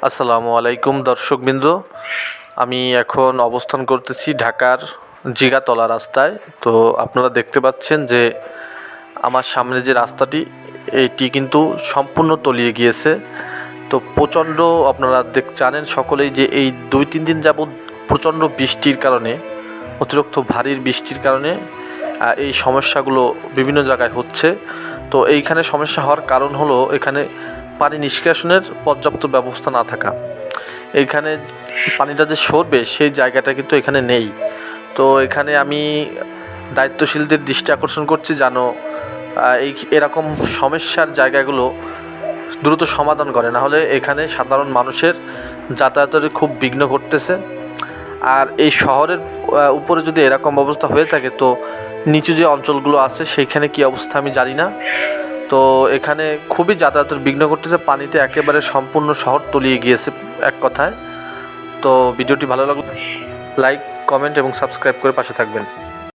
আসসালামু আলাইকুম দর্শকবৃন্দ, আমি এখন অবস্থান করতেছি ঢাকার জিগাতলা রাস্তায়। তো আপনারা দেখতে পাচ্ছেন যে আমার সামনে যে রাস্তাটি এইটি কিন্তু সম্পূর্ণ তলিয়ে গিয়েছে। তো প্রচণ্ড আপনারা জানেন সকলেই যে এই 2-3 দিন যাবৎ প্রচণ্ড বৃষ্টির কারণে, অতিরিক্ত ভারী বৃষ্টির কারণে এই সমস্যাগুলো বিভিন্ন জায়গায় হচ্ছে। তো এইখানে সমস্যা হওয়ার কারণ হলো এখানে পানি নিষ্কাশনের পর্যাপ্ত ব্যবস্থা না থাকা। এইখানে পানিটা যে সরবে সেই জায়গাটা কিন্তু এখানে নেই। তো এখানে আমি দায়িত্বশীলদের দৃষ্টি আকর্ষণ করছি যেন এরকম সমস্যার জায়গাগুলো দ্রুত সমাধান করে, নাহলে এখানে সাধারণ মানুষের যাতায়াতের খুব বিঘ্ন ঘটতেছে। আর এই শহরের উপরে যদি এরকম অবস্থা হয়ে থাকে তো নিচু যে অঞ্চলগুলো আছে সেইখানে কী অবস্থা আমি জানি না। তো এখানে খুবই যাতায়াতের বিঘ্ন ঘটতেছে, পানিতে একেবারে সম্পূর্ণ শহর তলিয়ে গিয়েছে এক কথায়। তো ভিডিওটি ভালো লাগলে লাইক, কমেন্ট এবং সাবস্ক্রাইব করে পাশে থাকবেন।